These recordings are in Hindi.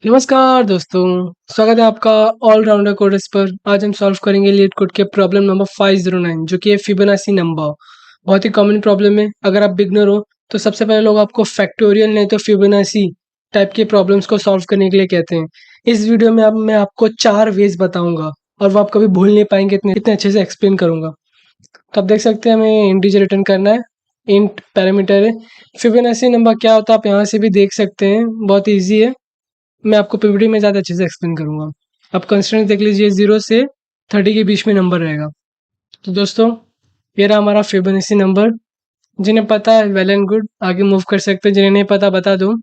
नमस्कार दोस्तों, स्वागत है आपका ऑलराउंडर कोर्स पर। आज हम सॉल्व करेंगे लीड कोड के प्रॉब्लम नंबर 509 जो कि है फिबोनाची नंबर। बहुत ही कॉमन प्रॉब्लम है। अगर आप बिगनर हो तो सबसे पहले लोग आपको फैक्टोरियल नहीं तो फिबोनाची टाइप के प्रॉब्लम्स को सॉल्व करने के लिए कहते हैं। इस वीडियो में अब मैं आपको 4 वेज बताऊंगा और वो आप कभी भूल नहीं पाएंगे, इतने इतने अच्छे से एक्सप्लेन करूंगा। तो आप देख सकते हैं हमें इंटीजर रिटर्न करना है, इंट पैरामीटर है। फिबोनाची नंबर क्या होता है आप यहाँ से भी देख सकते हैं, बहुत ईजी है। मैं आपको पीपीटी में ज़्यादा अच्छे से एक्सप्लेन करूँगा। आप कंस्ट्रेंट देख लीजिए, 0 से 30 के बीच में नंबर रहेगा। तो दोस्तों, ये रहा हमारा फिबोनाची नंबर। जिन्हें पता है वेल एंड गुड, आगे मूव कर सकते हैं। जिन्हें नहीं पता बता दूँ।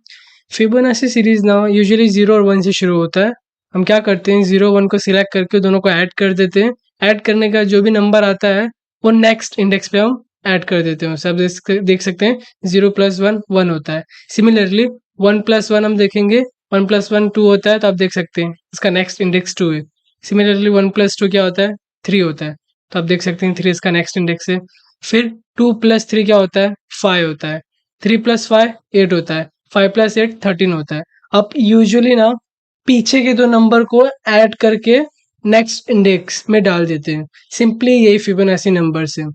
फिबोनाची सीरीज़ ना यूजुअली 0 और 1 से शुरू होता है। हम क्या करते हैं, 0 1 को सिलेक्ट करके दोनों को ऐड कर देते हैं। ऐड करने का जो भी नंबर आता है वो नेक्स्ट इंडेक्स पे हम ऐड कर देते हैं। उसे आप देख सकते हैं 0 + 1 1 होता है। सिमिलरली 1 + 1 हम देखेंगे, 1 + 1 2 होता है, तो आप देख सकते हैं इसका नेक्स्ट इंडेक्स 2 है। सिमिलरली 1 + 2 क्या होता है, 3 होता है, तो आप देख सकते हैं 3 इसका नेक्स्ट इंडेक्स है। फिर 2 + 3 क्या होता है, 5 होता है। 3 + 5 8 होता है। 5 + 8 13 होता है। आप यूजुअली ना पीछे के दो नंबर को ऐड करके नेक्स्ट इंडेक्स में डाल देते हैं। सिंपली यही फिबोनाची नंबर्स है।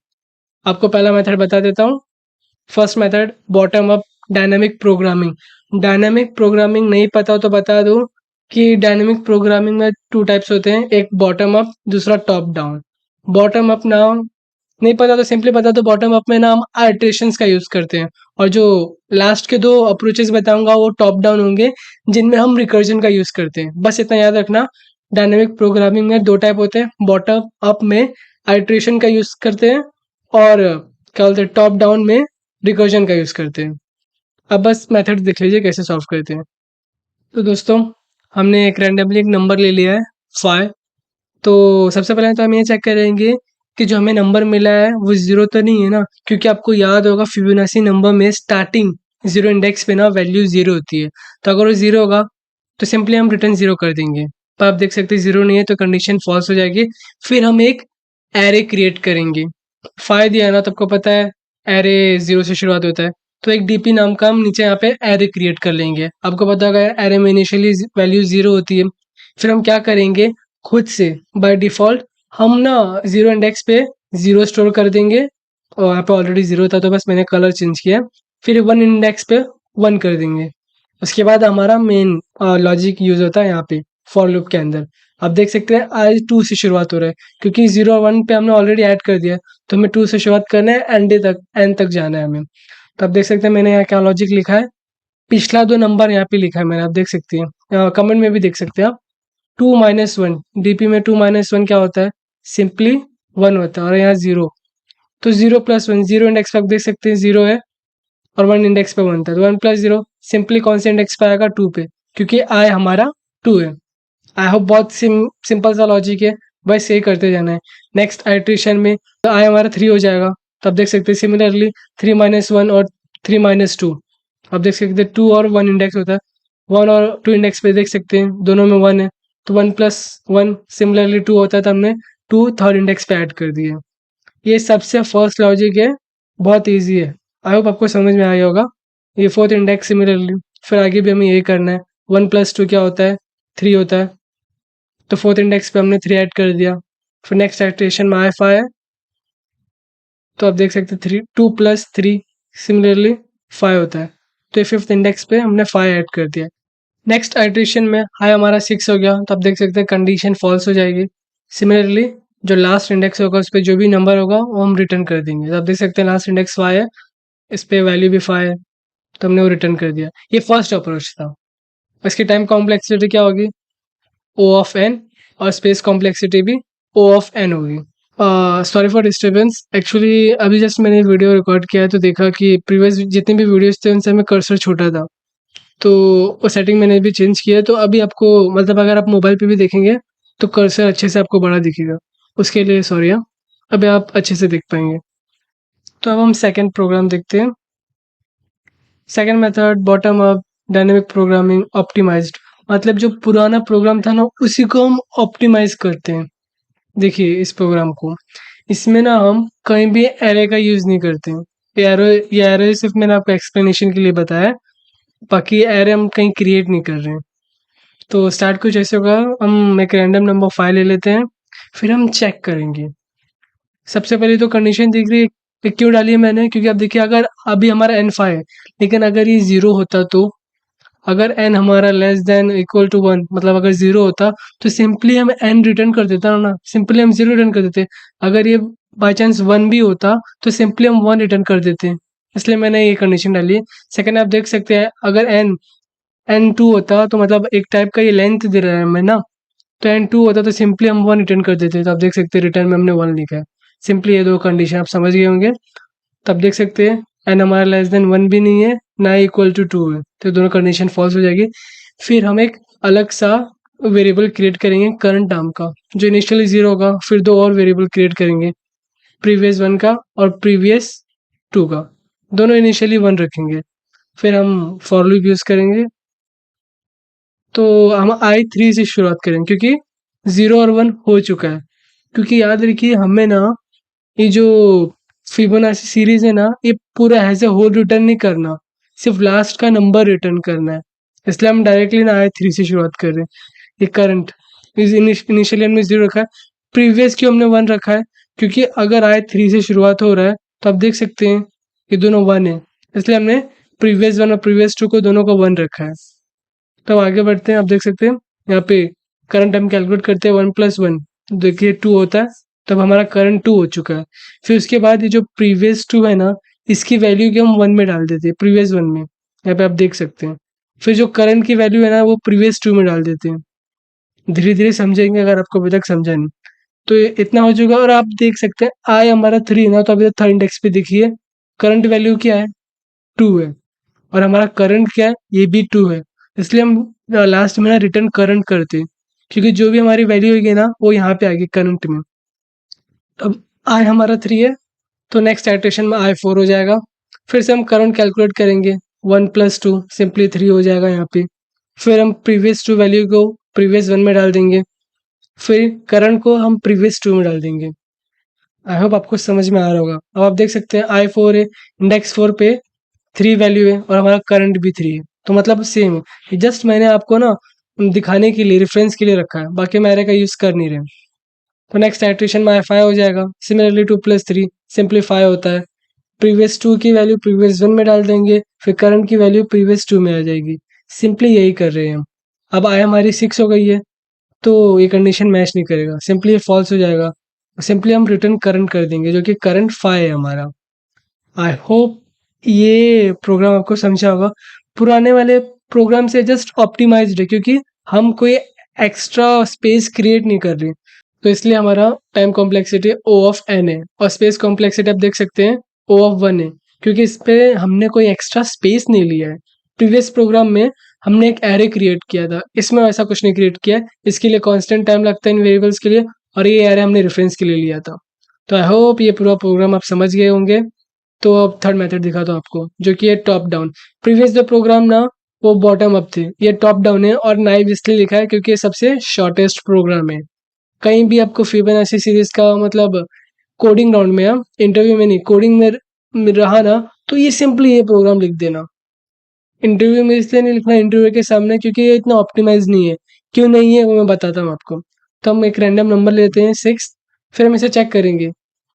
आपको पहला मेथड बता देता हूँ। First method bottom up dynamic programming. Dynamic programming नहीं पता हो तो बता दूं कि डायनामिक प्रोग्रामिंग में 2 टाइप्स होते हैं, एक बॉटम अप, दूसरा टॉप डाउन। बॉटम अप ना नहीं पता तो सिंपली बता दो, बॉटम अप में ना हम आइटरेशंस का यूज़ करते हैं, और जो लास्ट के 2 अप्रोचेस बताऊँगा वो टॉप डाउन होंगे, जिनमें हम रिकर्जन का यूज़ करते हैं। बस इतना याद रखना। डायनामिक प्रोग्रामिंग में 2 टाइप होते हैं, बॉटम अप में आइटरेशन का यूज़ करते हैं और क्या बोलते हैं टॉप डाउन में रिकर्जन का यूज़ करते हैं। अब बस मेथड देख लीजिए कैसे सॉल्व करते हैं। तो दोस्तों, हमने एक रैंडमली एक नंबर ले लिया है 5। तो सबसे पहले तो हम ये चेक करेंगे कि जो हमें नंबर मिला है वो 0 तो नहीं है ना, क्योंकि आपको याद होगा फिबोनाची नंबर में स्टार्टिंग 0 इंडेक्स पे ना वैल्यू 0 होती है। तो अगर वो 0 होगा तो सिंपली हम रिटर्न 0 कर देंगे। पर आप देख सकते हैं 0 नहीं है तो कंडीशन फॉल्स हो जाएगी। फिर हम एक एरे क्रिएट करेंगे। 5 दिया है ना, तो आपको पता है एरे 0 से शुरुआत होता है। तो एक डीपी नाम का हम नीचे यहाँ पे एरे क्रिएट कर लेंगे। आपको पता होगा एरे में इनिशियली वैल्यू 0 होती है। फिर हम क्या करेंगे, खुद से बाय डिफ़ॉल्ट हम ना 0 इंडेक्स पे 0 स्टोर कर देंगे, और यहाँ पे ऑलरेडी 0 था तो बस मैंने कलर चेंज किया। फिर 1 इंडेक्स पे 1 कर देंगे। उसके बाद हमारा मेन लॉजिक यूज़ होता है यहाँ पे फॉर लूप के अंदर। आप देख सकते हैं आज 2 से शुरुआत हो रहा है, क्योंकि 0 और 1 पे हमने ऑलरेडी ऐड कर दिया है, तो हमें 2 से शुरुआत करना है, एंड तक जाना है हमें। तो आप देख सकते हैं मैंने यहाँ क्या लॉजिक लिखा है। पिछला 2 नंबर यहाँ पे लिखा है मैंने, आप देख सकते हैं। कमेंट में भी देख सकते हैं आप। 2 - 1 डीपी में 2 - 1 क्या होता है, सिंपली 1 होता है, और यहाँ 0। तो 0 + 1 0 इंडेक्स पे आप देख सकते हैं 0 है, और 1 इंडेक्स पे 1 था, तो 1 + 0 सिंपली कौन से इंडेक्स पे आएगा, 2 पे, क्योंकि आई हमारा 2 है। आई होप बहुत सिंपल सा लॉजिक है, बस यही करते जाना है। नेक्स्ट आइट्रेशन में तो आई हमारा 3 हो जाएगा। तो आप देख सकते हैं सिमिलरली 3 - 1 और 3 - 2। आप देख सकते हैं 2 और 1 इंडेक्स होता है। 1 और 2 इंडेक्स पे देख सकते हैं दोनों में 1 है, तो 1 + 1 सिमिलरली 2 होता है, तो हमने 2 थर्ड इंडेक्स पे ऐड कर दिया। ये सबसे फर्स्ट लॉजिक है, बहुत ईजी है। आई होप आपको समझ में आया होगा। ये फोर्थ इंडेक्स सिमिलरली, फिर आगे भी हमें यही करना है। 1 + 2 क्या होता है, 3 होता है, तो फोर्थ इंडेक्स पे हमने 3 ऐड कर दिया। फिर नेक्स्ट आइटरेशन में आई 5 है, तो आप देख सकते हैं 2 + 3 सिमिलरली 5 होता है, तो ये फिफ्थ इंडेक्स पे हमने 5 ऐड कर दिया। नेक्स्ट आइटरेशन में हाई हमारा 6 हो गया, तो आप देख सकते हैं कंडीशन फॉल्स हो जाएगी। सिमिलरली जो लास्ट इंडेक्स होगा उस पे जो भी नंबर होगा वो हम रिटर्न कर देंगे। तो आप देख सकते हैं लास्ट इंडेक्स 5 है, इस पे वैल्यू भी 5 है, तो हमने वो रिटर्न कर दिया। ये फर्स्ट अप्रोच था। इसकी टाइम कॉम्प्लेक्सिटी क्या होगी, O ऑफ n, और स्पेस कॉम्प्लेक्सिटी भी O ऑफ n होगी। सॉरी फॉर डिस्टर्बेंस, एक्चुअली अभी जस्ट मैंने वीडियो रिकॉर्ड किया है तो देखा कि प्रीवियस जितने भी वीडियोस थे उनसे हमें कर्सर छोटा था, तो वो सेटिंग मैंने भी चेंज किया है। तो अभी आपको मतलब अगर आप मोबाइल पे भी देखेंगे तो कर्सर अच्छे से आपको बड़ा दिखेगा। उसके लिए सॉरी हाँ, अभी आप अच्छे से देख पाएंगे। तो अब हम सेकंड प्रोग्राम देखते हैं। Second method bottom up dynamic programming optimized. मतलब जो पुराना प्रोग्राम था ना उसी को हम ऑप्टिमाइज करते हैं। देखिए इस प्रोग्राम को, इसमें ना हम कहीं भी एरे का यूज़ नहीं करते हैं। ये एरे सिर्फ मैंने आपको एक्सप्लेनेशन के लिए बताया है, बाकी एरे हम कहीं क्रिएट नहीं कर रहे हैं। तो स्टार्ट कुछ ऐसे होगा, हम एक रैंडम नंबर 5 ले लेते हैं, फिर हम चेक करेंगे। सबसे पहले तो कंडीशन दिख रही है, ये क्यों डाली है मैंने? क्योंकि अब देखिए अगर अभी हमारा n 5 है, लेकिन अगर ये 0 होता तो अगर n हमारा लेस देन इक्वल टू 1 मतलब अगर 0 होता तो सिंपली हम n रिटर्न कर देता ना, सिंपली हम 0 रिटर्न कर देते। अगर ये बाय चांस 1 भी होता तो सिंपली हम 1 रिटर्न कर देते, इसलिए मैंने ये कंडीशन डाली है। सेकंड आप देख सकते हैं अगर n2 होता तो मतलब एक टाइप का ये लेंथ दे रहा है हमें ना, तो n2 होता तो सिंपली हम 1 रिटर्न कर देते। तो आप देख सकते हैं रिटर्न में हमने 1 लिखा है। सिंपली ये दो कंडीशन आप समझ गए होंगे। तब देख सकते हैं n हमारा लेस देन 1 भी नहीं है, ना ही इक्वल टू 2 है, तो दोनों कंडीशन फॉल्स हो जाएगी। फिर हम एक अलग सा वेरिएबल क्रिएट करेंगे करंट टर्म का, जो इनिशियली 0 होगा। फिर दो और वेरिएबल क्रिएट करेंगे, प्रीवियस 1 का और प्रीवियस 2 का, दोनों इनिशियली 1 रखेंगे। फिर हम फॉर लूप यूज़ करेंगे, तो हम i3 से शुरुआत करेंगे क्योंकि 0 और 1 हो चुका है। क्योंकि याद रखिए हमें ना ये जो फिबोनाची सीरीज है ना, ये पूरा एज ए होल रिटर्न नहीं करना, सिर्फ लास्ट का नंबर रिटर्न करना है। इसलिए हम डायरेक्टली ना i3 से शुरुआत कर रहे हैं। ये करंट इनिशियली हमने 0 रखा है, प्रीवियस क्यों हमने 1 रखा है? क्योंकि अगर i3 से शुरुआत हो रहा है तो आप देख सकते हैं ये दोनों 1 है, इसलिए हमने प्रीवियस 1 और प्रीवियस 2 को दोनों को 1 रखा है। तो आगे बढ़ते हैं, आप देख सकते हैं यहाँ पे करंट हम कैलकुलेट करते हैं 1 + 1, देखिए 2 होता है, तब हमारा करंट 2 हो चुका है। फिर उसके बाद ये जो प्रीवियस 2 है ना, इसकी वैल्यू की हम 1 में डाल देते हैं, प्रीवियस 1 में, यहाँ पे आप देख सकते हैं। फिर जो करंट की वैल्यू है ना, वो प्रीवियस 2 में डाल देते हैं। धीरे धीरे समझेंगे अगर आपको अभी तक समझा नहीं। तो ये इतना हो चुका है और आप देख सकते हैं आई हमारा 3 है ना, तो अभी तक थर्ड इंडेक्स पे देखिए करंट वैल्यू क्या है, 2 है, और हमारा करंट क्या है, ये भी 2 है। इसलिए हम लास्ट में ना रिटर्न करंट करते हैं, क्योंकि जो भी हमारी वैल्यू होगी ना वो यहाँ पे आएगी करंट में। अब आई हमारा 3 है, तो नेक्स्ट आइटरेशन में आई 4 हो जाएगा। फिर से हम करंट कैलकुलेट करेंगे, 1 + 2 सिंपली 3 हो जाएगा यहाँ पे। फिर हम प्रीवियस 2 वैल्यू को प्रीवियस 1 में डाल देंगे, फिर करंट को हम प्रीवियस 2 में डाल देंगे। आई होप आपको समझ में आ रहा होगा। अब आप देख सकते हैं आई 4 है, इंडेक्स 4 पे 3 वैल्यू है और हमारा करंट भी 3 है, तो मतलब सेम है। ये जस्ट मैंने आपको ना दिखाने के लिए, रेफरेंस के लिए रखा है, बाकी मैं एरे का यूज़ कर नहीं रहे। तो नेक्स्ट आइटरेशन में i5 हो जाएगा। सिमिलरली 2 + 3 सिंप्लीफाई होता है, प्रीवियस 2 की वैल्यू प्रीवियस 1 में डाल देंगे, फिर करंट की वैल्यू प्रीवियस 2 में आ जाएगी। सिंपली यही कर रहे हैं हम। अब आई हमारी 6 हो गई है, तो ये कंडीशन मैच नहीं करेगा, सिंपली ये फॉल्स हो जाएगा। सिंपली हम रिटर्न करंट कर देंगे, जो कि करंट 5 है हमारा। आई होप ये प्रोग्राम आपको समझा होगा। पुराने वाले प्रोग्राम से जस्ट ऑप्टिमाइज्ड है, क्योंकि हम कोई एक्स्ट्रा स्पेस क्रिएट नहीं कर रहे, तो इसलिए हमारा time complexity O of n है, और स्पेस कॉम्प्लेक्सिटी आप देख सकते हैं O ऑफ 1 है, क्योंकि इस पे हमने कोई एक्स्ट्रा स्पेस नहीं लिया है। प्रीवियस प्रोग्राम में हमने एक एरे क्रिएट किया था, इसमें ऐसा कुछ नहीं क्रिएट किया है। इसके लिए कांस्टेंट टाइम लगता है इन वेरिएबल्स के लिए, और ये एरे हमने रेफरेंस के लिए लिया था। तो आई होप ये पूरा प्रोग्राम आप समझ गए होंगे। तो अब थर्ड मेथड दिखाता हूँ आपको, जो कि है टॉप डाउन। प्रीवियस जो प्रोग्राम ना वो बॉटम अप थे, ये टॉप डाउन है, और नाइव इसलिए लिखा है क्योंकि ये सबसे शॉर्टेस्ट प्रोग्राम है। कहीं भी आपको फिबोनाची सीरीज का मतलब कोडिंग राउंड में, इंटरव्यू में नहीं, कोडिंग में रहा ना, तो ये सिंपली ये प्रोग्राम लिख देना। इंटरव्यू में इसलिए नहीं लिखना इंटरव्यू के सामने, क्योंकि ये इतना ऑप्टिमाइज नहीं है। क्यों नहीं है वो मैं बताता हूँ आपको। तो हम एक रैंडम नंबर लेते हैं 6, फिर हम इसे चेक करेंगे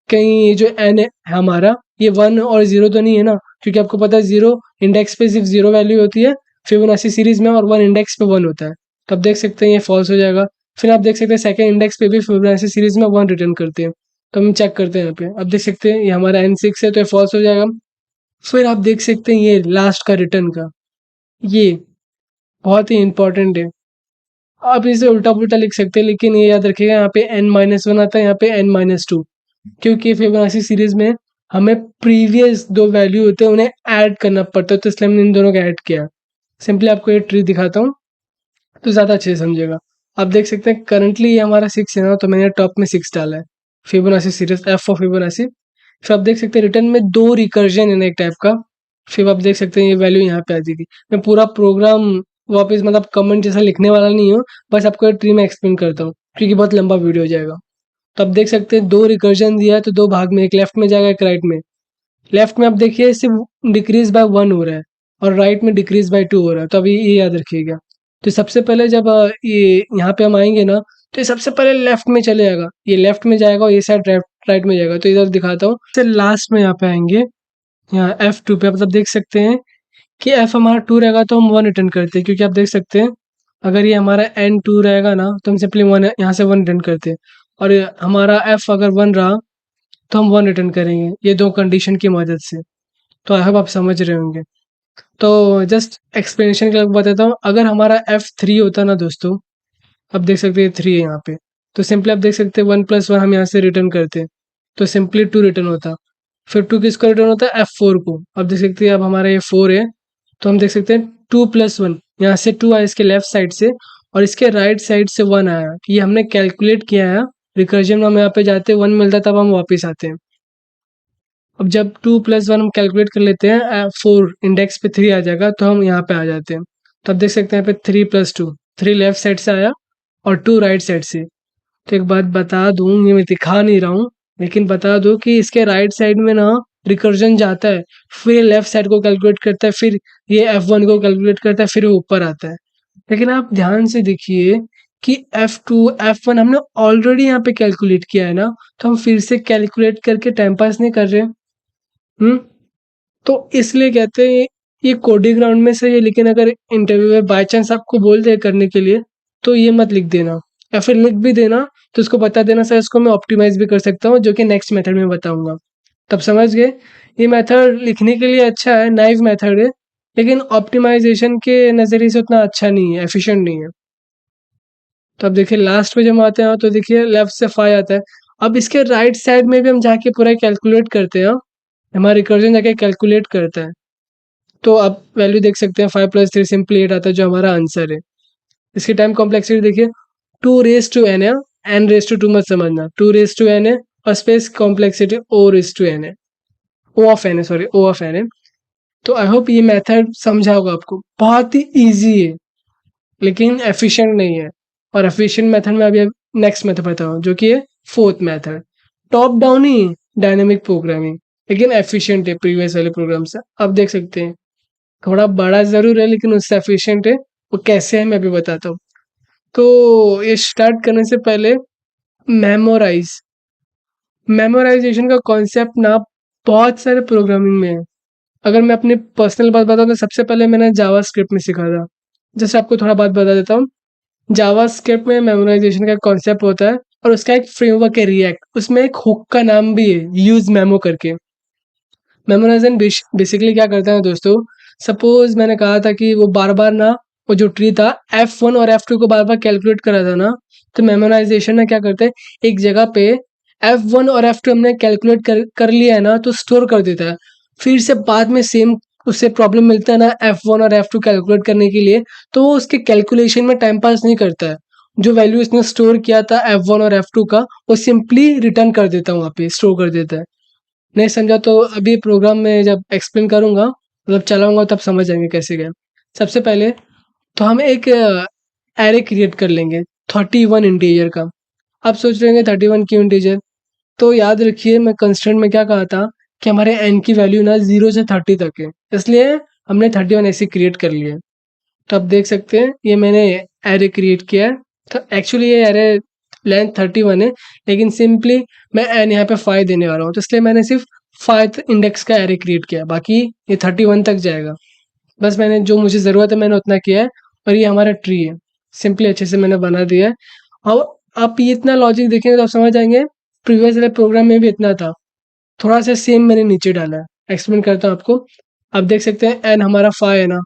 कहीं ये जो n है हमारा, ये 1 और 0 तो नहीं है ना, क्योंकि आपको पता है 0 इंडेक्स पे सिर्फ 0 वैल्यू होती है फिबोनाची सीरीज में, और 1 इंडेक्स पे 1 होता है। तो आप देख सकते हैं ये फॉल्स हो जाएगा। फिर आप देख सकते हैं सेकंड इंडेक्स पे भी फिबोनाची सीरीज में 1 रिटर्न करते हैं, तो हम चेक करते हैं यहाँ पे। आप देख सकते हैं ये हमारा n6 है, तो ये फॉल्स हो जाएगा। फिर आप देख सकते हैं ये लास्ट का रिटर्न का, ये बहुत ही इंपॉर्टेंट है। आप इसे उल्टा पुल्टा लिख सकते हैं, लेकिन ये याद रखिएगा यहाँ पे n-1 आता है, यहाँ पे n-2, क्योंकि फिबोनाची सीरीज में हमें प्रीवियस दो वैल्यू होते हैं उन्हें ऐड करना पड़ता है, तो इसलिए हमने इन दोनों को ऐड किया। सिंपली आपको ये ट्री दिखाता हूँ तो ज़्यादा अच्छे से समझिएगा। आप देख सकते हैं करंटली ये हमारा 6 है ना, तो मैंने टॉप में 6 डाला है, Fibonacci series f of Fibonacci. फिर आप देख सकते हैं रिटर्न में 2 रिकर्जन है ना एक टाइप का। फिर आप देख सकते हैं ये वैल्यू यहाँ पे आ जाएगी। मैं पूरा प्रोग्राम वापस मतलब कमेंट जैसा लिखने वाला नहीं हूँ, बस आपको ट्री में एक्सप्लेन करता हूँ, क्योंकि बहुत लंबा वीडियो हो जाएगा। तो आप देख सकते हैं 2 रिकर्जन दिया है, तो 2 भाग में, एक लेफ्ट में जाएगा एक राइट में। लेफ्ट में आप देखिए सिर्फ डिक्रीज बाय 1 हो रहा है, और राइट में डिक्रीज बाय 2 हो रहा है, तो अभी ये याद रखिएगा। तो सबसे पहले जब ये यहाँ पे हम आएँगे ना, तो ये सबसे पहले लेफ्ट में चले जाएगा। ये लेफ्ट में जाएगा और ये साइड राइट में जाएगा। तो इधर दिखाता हूँ। फिर लास्ट में यहाँ पे आएँगे, यहाँ F2 पे मतलब देख सकते हैं कि F हमारा 2 रहेगा तो हम 1 रिटर्न करते हैं, क्योंकि आप देख सकते हैं अगर ये हमारा N2 रहेगा ना, तो हम सिंपली 1 यहाँ से 1 रिटर्न करते हैं, और हमारा F अगर 1 रहा तो हम 1 रिटर्न करेंगे, ये 2 कंडीशन की मदद से। तो आई होप आप समझ रहे होंगे। तो जस्ट एक्सप्लेनेशन के लिए बताता हूँ, अगर हमारा F3 होता ना दोस्तों, अब देख सकते हैं 3 है यहाँ पे, तो सिंपली आप देख सकते हैं 1 + 1 हम यहाँ से रिटर्न करते हैं, तो सिंपली 2 रिटर्न होता। फिर 2 किसको रिटर्न होता है? F4 को। अब देख सकते हैं अब हमारा ये 4 है, तो हम देख सकते हैं 2 + 1 यहाँ से 2 आया इसके लेफ्ट साइड से, और इसके राइट साइड से 1 आया। ये हमने कैलकुलेट किया है, रिकर्जन में हम यहाँ पे जाते हैं 1 मिलता है तब हम वापस आते हैं। अब जब 2 + 1 हम कैलकुलेट कर लेते हैं, 4 इंडेक्स पे 3 आ जाएगा, तो हम यहाँ पे आ जाते हैं। तो अब देख सकते हैं यहाँ पे 3 + 2, 3 लेफ्ट साइड से आया और 2 राइट साइड से। तो एक बात बता दूँ, ये मैं दिखा नहीं रहा हूँ, लेकिन बता दूँ कि इसके राइट साइड में ना रिकर्जन जाता है, फिर लेफ्ट साइड को कैलकुलेट करता है, फिर ये F1 को कैलकुलेट करता है, फिर वो ऊपर आता है। लेकिन आप ध्यान से देखिए कि F2, F1 हमने ऑलरेडी यहाँ पे कैलकुलेट किया है ना, तो हम फिर से कैलकुलेट करके टाइम पास नहीं कर रहे। तो इसलिए कहते हैं ये कोडिंग ग्राउंड में सही है, लेकिन अगर इंटरव्यू में बाय चांस आपको बोल दे करने के लिए, तो ये मत लिख देना, या फिर लिख भी देना तो उसको बता देना सर इसको मैं ऑप्टिमाइज़ भी कर सकता हूँ, जो कि नेक्स्ट मेथड में बताऊँगा। तब समझ गए? ये मेथड लिखने के लिए अच्छा है, नाइव मेथड है, लेकिन ऑप्टिमाइज़ेशन के नज़रिए से उतना अच्छा नहीं है, एफिशिएंट नहीं है। तो अब देखिए लास्ट में जब हम आते हैं तो देखिए लेफ्ट से 5 आता है। अब इसके राइट साइड में भी हम जाके पूरा कैलकुलेट करते हैं, हमारा रिकर्जन जाके कैलकुलेट करता है। तो आप वैल्यू देख सकते हैं 5 + 3 सिंपली 8 आता है, जो हमारा आंसर है। इसकी टाइम कॉम्प्लेक्सिटी देखिए 2 raised to n है, n raised to 2 मत समझना, 2 raised to n है, और space complexity O raised to n है, O ऑफ n है, सॉरी O ऑफ n है। तो आई होप ये मेथड समझा होगा आपको, बहुत ही ईजी है लेकिन एफिशिएंट नहीं है। और एफिशिएंट मेथड में अभी नेक्स्ट मेथड बताऊँ, जो कि है फोर्थ मेथड, टॉप डाउन ही डायनेमिक प्रोग्रामिंग, लेकिन एफिशिएंट है प्रीवियस वाले प्रोग्राम से। आप देख सकते हैं थोड़ा बड़ा ज़रूर है, लेकिन उससे एफिशिएंट है। वो कैसे है मैं अभी बताता हूँ। तो ये स्टार्ट करने से पहले मेमोराइज़ मेमोराइज़ेशन का कॉन्सेप्ट ना बहुत सारे प्रोग्रामिंग में है। अगर मैं अपनी पर्सनल बात बताऊँ तो सबसे पहले मैंने जावास्क्रिप्ट में सीखा था। जैसे आपको थोड़ा बात बता देता हूँ। जावास्क्रिप्ट में मेमोराइज़ेशन का कॉन्सेप्ट होता है, और उसका एक फ्रेमवर्क है रिएक्ट, उसमें एक हुक का नाम भी है यूज़ मेमो करके। मेमोराइज़ेशन बेसिकली क्या करता है दोस्तों, सपोज़ मैंने कहा था कि वो बार-बार ना वो जो ट्री था F1 और F2 को बार-बार कैलकुलेट कर रहा था ना, तो मेमोराइज़ेशन में क्या करते हैं, एक जगह पे F1 और F2 हमने कैलकुलेट कर कर लिया है ना, तो स्टोर कर देता है। फिर से बाद में सेम उससे प्रॉब्लम मिलता है ना F1 और F2 कैलकुलेट करने के लिए, तो वो उसके कैलकुलेशन में टाइम पास नहीं करता है। जो वैल्यू उसने स्टोर किया था F1 और F2 का, वो सिंपली रिटर्न कर देता है, वहाँ पे स्टोर कर देता है। नहीं समझा तो अभी प्रोग्राम में जब एक्सप्लेन करूँगा, मतलब चलाऊँगा तब समझ जाएँगे कैसे क्या। सबसे पहले तो हम एक एरे क्रिएट कर लेंगे 31 इंटीजर का। आप सोच रहे होंगे 31 क्यों इंटीजर? तो याद रखिए मैं कंस्ट्रेंट में क्या कहा था कि हमारे n की वैल्यू ना 0 से 30 तक है, इसलिए हमने 31 ऐसे क्रिएट कर लिए। तो आप देख सकते हैं ये मैंने एरे क्रिएट किया है। तो एक्चुअली ये एरे लेंथ 31 है, लेकिन सिंपली मैं n यहाँ पे 5 देने वाला हूँ, तो इसलिए मैंने सिर्फ 5th इंडेक्स का एरे क्रिएट किया, बाकी ये 31 तक जाएगा। बस मैंने जो मुझे ज़रूरत है मैंने उतना किया है, और ये हमारा ट्री है, सिंपली अच्छे से मैंने बना दिया है। और आप ये इतना लॉजिक देखेंगे तो आप समझ जाएंगे प्रीवियस वाले प्रोग्राम में भी इतना था, थोड़ा सा सेम मैंने नीचे डाला है। एक्सप्लेन करता हूँ आपको। आप देख सकते हैं n हमारा 5 है ना,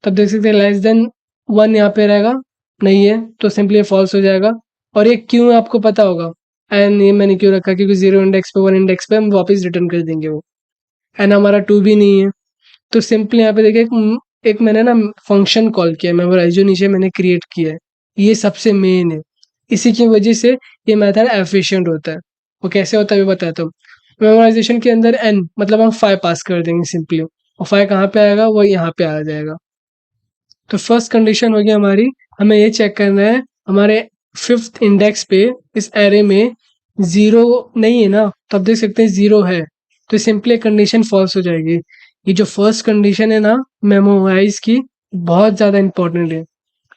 तब देख सकते हैं लेस देन 1 यहाँ पे रहेगा, नहीं है तो सिंपली फॉल्स हो जाएगा। और ये क्यों है आपको पता होगा, एन ये मैंने क्यों रखा, क्योंकि 0 इंडेक्स पे 1 इंडेक्स पे हम वापस रिटर्न कर देंगे वो। एन हमारा 2 भी नहीं है, तो सिंपली यहाँ पे देखिए एक मैंने ना फंक्शन कॉल किया है मेमोराइज, जो नीचे मैंने क्रिएट किया है, ये सबसे मेन है। इसी की वजह से ये मेथड एफिशिएंट होता है। वो कैसे होता है ये बताता हूँ। मेमोराइजेशन के अंदर n मतलब हम 5 पास कर देंगे सिंपली, और 5 कहाँ पे आएगा, वो यहाँ पे आ जाएगा। तो फर्स्ट कंडीशन होगी हमारी, हमें ये चेक करना है हमारे 5th इंडेक्स पे इस एरे में 0 नहीं है ना, तो आप देख सकते हैं 0 है, तो सिंपली कंडीशन फॉल्स हो जाएगी। ये जो फर्स्ट कंडीशन है ना मेमोराइज की, बहुत ज़्यादा इंपॉर्टेंट है।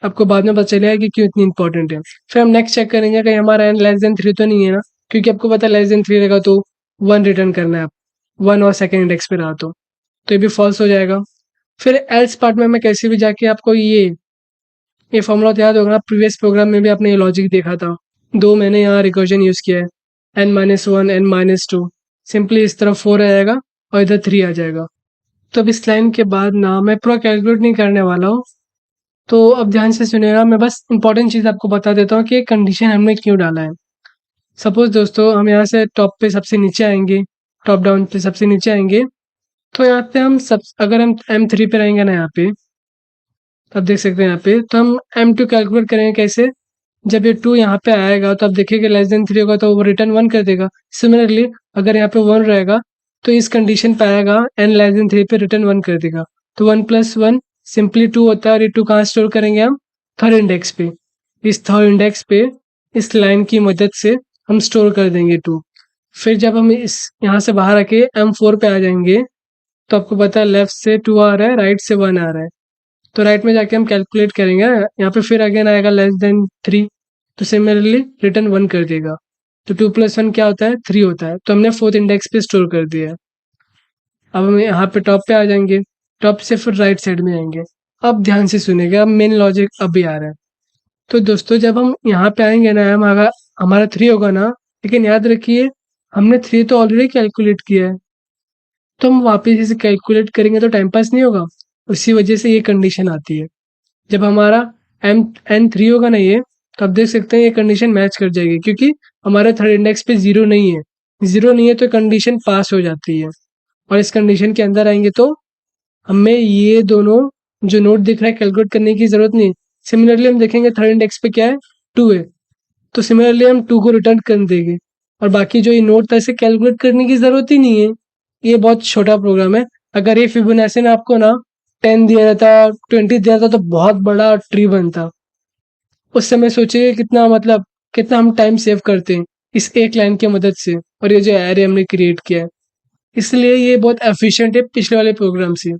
आपको बाद में पता चलेगा कि क्यों इतनी इंपॉर्टेंट है। फिर हम नेक्स्ट चेक करेंगे कि हमारा n लेस देन 3 तो नहीं है ना, क्योंकि आपको पता है लेस देन 3 रहेगा तो 1 रिटर्न करना है आप 1 और सेकंड इंडेक्स पे रहा तो ये भी फॉल्स हो जाएगा। फिर एल्स पार्ट में मैं कैसे भी जाके आपको ये फॉर्मूला तो याद होगा ना, प्रीवियस प्रोग्राम में भी आपने ये लॉजिक देखा था। दो मैंने यहाँ रिकर्जन यूज़ किया है n-1 n-2 सिंपली इस तरफ 4 आ जाएगा और इधर 3 आ जाएगा। तो अब इस लाइन के बाद ना मैं पूरा कैलकुलेट नहीं करने वाला हूँ, तो अब ध्यान से सुनिएगा। मैं बस इंपॉर्टेंट चीज़ आपको बता देता हूँ कि ये कंडीशन हमने क्यों डाला है। सपोज़ दोस्तों हम यहाँ से टॉप पे सबसे नीचे आएँगे, टॉप डाउन पे सबसे नीचे आएँगे, तो यहाँ पे हम सब अगर हम M3 पे रहेंगे ना यहाँ पे, तो आप देख सकते हैं यहाँ पे, तो हम M2 कैलकुलेट करेंगे कैसे? जब ये 2 यहाँ पे आएगा तो आप देखिए लेस देन 3 होगा तो वो रिटर्न 1 कर देगा। सिमिलरली अगर यहाँ पे 1 रहेगा तो इस कंडीशन पे आएगा n लेस देन 3 पे रिटर्न 1 कर देगा। तो 1 प्लस 1 सिंपली 2 होता है और ये 2 कहाँ स्टोर करेंगे हम? थर्ड इंडेक्स पे। इस थर्ड इंडेक्स पे इस लाइन की मदद से हम स्टोर कर देंगे 2। फिर जब हम इस यहाँ से बाहर आके M4 पे आ जाएंगे तो आपको पता है लेफ्ट से 2 आ रहा है, राइट से 1 आ रहा है। तो राइट में जाके हम कैलकुलेट करेंगे, यहाँ पे फिर अगेन आएगा लेस देन 3 तो सिमिलरली रिटर्न 1 कर देगा। तो 2 प्लस 1 क्या होता है? 3 होता है। तो हमने फोर्थ इंडेक्स पे स्टोर कर दिया है। अब हम यहाँ पे टॉप पे आ जाएंगे, टॉप से फिर राइट साइड में आएंगे। अब ध्यान से सुनिएगा, अब मेन लॉजिक अभी आ रहा है। तो दोस्तों जब हम यहाँ पे आएंगे ना, हमारा 3 होगा ना, लेकिन याद रखिए हमने 3 तो ऑलरेडी कैलकुलेट किया है, तो हम वापस इसे कैलकुलेट करेंगे तो टाइम पास नहीं होगा। उसी वजह से ये कंडीशन आती है। जब हमारा n3 होगा ना ये, तो आप देख सकते हैं ये कंडीशन मैच कर जाएगी, क्योंकि हमारे थर्ड इंडेक्स पे 0 नहीं है। 0 नहीं है तो कंडीशन पास हो जाती है और इस कंडीशन के अंदर आएंगे तो हमें ये दोनों जो नोट दिख रहा है कैलकुलेट करने की ज़रूरत नहीं। सिमिलरली हम देखेंगे थर्ड इंडेक्स पे क्या है? 2 है, तो सिमिलरली हम 2 को रिटर्न कर देंगे और बाकी जो ये नोट था इसे कैलकुलेट करने की ज़रूरत ही नहीं है। ये बहुत छोटा प्रोग्राम है। अगर ये फिबोनाची ने आपको ना 10 दिया रहता, 20 दिया था तो बहुत बड़ा ट्री बनता। उस समय सोचिए कितना मतलब कितना हम टाइम सेव करते हैं इस एक लाइन की मदद से, और ये जो एरे हमने क्रिएट किया है, इसलिए ये बहुत एफिशिएंट है पिछले वाले प्रोग्राम से।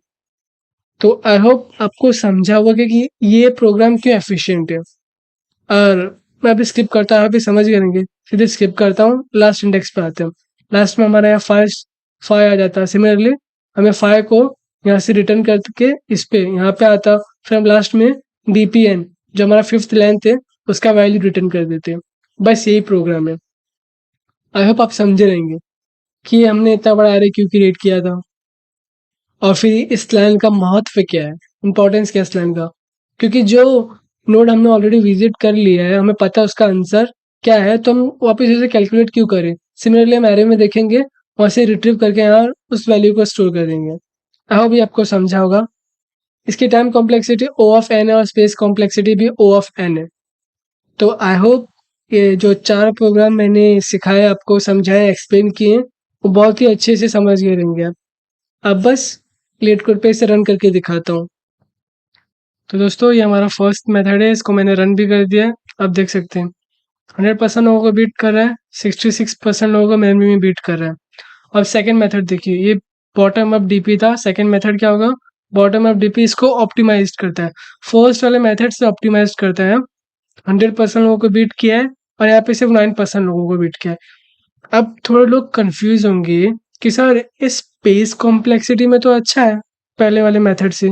तो आई होप आपको समझा होगा कि ये प्रोग्राम क्यों एफिशिएंट है। और मैं अभी स्किप करता हूँ, अभी समझ करेंगे, सीधे स्किप करता हूँ, लास्ट इंडेक्स पे आते हैं। लास्ट में हमारा यहाँ 5 आ जाता है। सिमिलरली हमें 5 को यहाँ से रिटर्न करके इस पे यहाँ पे आता, फिर हम लास्ट में dpn जो हमारा 5th लेंथ है उसका वैल्यू रिटर्न कर देते हैं। बस यही प्रोग्राम है। आई होप आप समझे रहेंगे कि हमने इतना बड़ा एरे क्यों क्रिएट किया था और फिर इस लाइन का महत्व क्या है, इंपॉर्टेंस क्या है इस लाइन का। क्योंकि जो नोड हमने ऑलरेडी विजिट कर लिया है, हमें पता है उसका आंसर क्या है, तो हम वापस इसे कैलकुलेट क्यों करें। सिमिलरली हम एरे में देखेंगे, वहाँ से रिट्रीव करके यहाँ उस वैल्यू को स्टोर कर देंगे। आई होप ये आपको समझा होगा। इसकी time complexity O of n है और स्पेस कॉम्प्लेक्सिटी भी O ऑफ n है। तो आई होप ये जो 4 प्रोग्राम मैंने सिखाए, आपको समझाए, एक्सप्लेन किए, वो बहुत ही अच्छे से समझ गए रहेंगे आप। अब बस लेट कोड पे इसे रन करके दिखाता हूँ। तो दोस्तों ये हमारा फर्स्ट मेथड है, इसको मैंने रन भी कर दिया है। आप देख सकते हैं 100% लोगों को बीट कर रहा है, 66% लोगों को मेमोरी में बीट कर रहा है। अब सेकंड मेथड देखिए, ये बॉटम अप डीपी था। सेकंड मेथड क्या होगा? बॉटम अप डीपी इसको ऑप्टिमाइज करता है, फर्स्ट वाले मेथड से ऑप्टिमाइज करता है। 100% लोगों को बीट किया है और यहाँ पे सिर्फ 9% लोगों को बीट किया है। अब थोड़े लोग कंफ्यूज होंगे कि सर इस स्पेस कॉम्प्लेक्सिटी में तो अच्छा है पहले वाले मेथड से,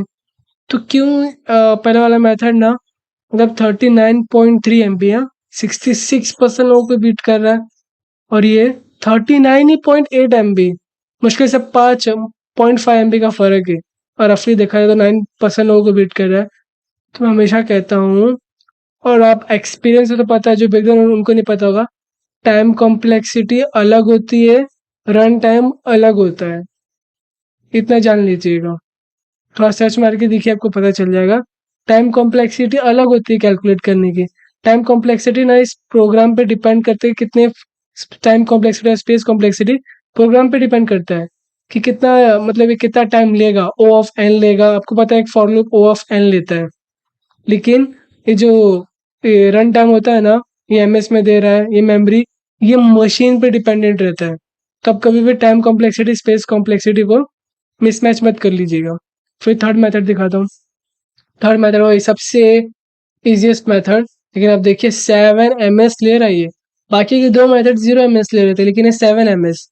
तो क्यों पहले वाला मेथड ना मतलब 39.3 MB है, 66% लोगों को बीट कर रहा है, और ये 39.8 MB, मुश्किल से 5.5 MB का फर्क है, और रफली देखा जाए तो 9% लोगों को बीट कर रहा है। तो मैं हमेशा कहता हूँ, और आप एक्सपीरियंस से तो पता है, जो बिगनर उनको नहीं पता होगा, टाइम कॉम्प्लेक्सिटी अलग होती है, रन टाइम अलग होता है, इतना जान लीजिएगा। थोड़ा सर्च मार के देखिए, आपको पता चल जाएगा। टाइम कॉम्प्लेक्सिटी अलग होती है कैलकुलेट करने की। टाइम कॉम्प्लेक्सिटी ना इस प्रोग्राम पे डिपेंड करते हैं, कितने टाइम कॉम्प्लेक्सिटी और स्पेस कॉम्प्लेक्सिटी प्रोग्राम पे डिपेंड करता है कि कितना मतलब ये कितना टाइम लेगा, O ऑफ n लेगा। आपको पता है एक for loop O of n लेता है, लेकिन ये जो रन टाइम होता है ना, ये MS में दे रहा है, ये मेमोरी, ये मशीन पे डिपेंडेंट रहता है। तो आप कभी भी टाइम कॉम्प्लेक्सिटी स्पेस कॉम्प्लेक्सिटी को मिसमैच मत कर लीजिएगा। फिर थर्ड मेथड दिखाता हूँ। थर्ड मेथड वही सबसे ईज़ीएस्ट मेथड, लेकिन अब देखिए 7 एमएस ले रहा है ये। बाकी के 2 मेथड 0 एमएस ले रहे थे, लेकिन ये 7 एमएस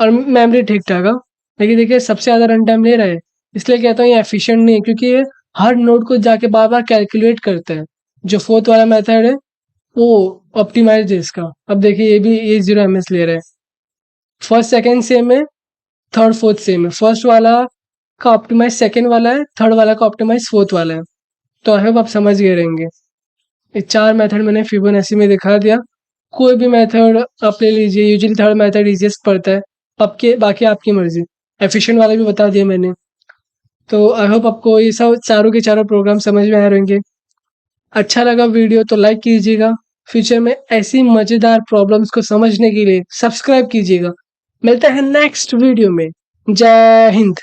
और मेमोरी ठीक-ठाक है। लेकिन देखिए सबसे ज़्यादा रन टाइम ले रहा है, इसलिए कहता हूँ ये एफिशिएंट नहीं है, क्योंकि ये हर नोड को जाके बार-बार कैलकुलेट करता है। जो 4th वाला मेथड है, वो ऑप्टिमाइज़्ड है इसका। अब देखिए ये 0 एमएस ले रहा है। फर्स्ट सेकंड सेम है, थर्ड फोर्थ सेम है। फर्स्ट वाला का ऑप्टिमाइज़ सेकंड वाला है, थर्ड वाला का ऑप्टिमाइज़ फोर्थ वाला है। तो आई होप आप समझ गए रहेंगे। ये 4 मेथड मैंने फिबोनाची में दिखा दिया। कोई भी मेथड आप ले लीजिए, यूजुअली थर्ड मेथड ईज़ीएस्ट पड़ता है। आपके बाकी आपकी मर्ज़ी। एफिशिएंट वाला भी बता दिया मैंने। तो आई होप आपको ये सब चारों के चारों प्रोग्राम समझ में आ रहे होंगे। अच्छा लगा वीडियो तो लाइक कीजिएगा। फ्यूचर में ऐसी मज़ेदार प्रॉब्लम्स को समझने के लिए सब्सक्राइब कीजिएगा। मिलते हैं नेक्स्ट वीडियो में। जय हिंद।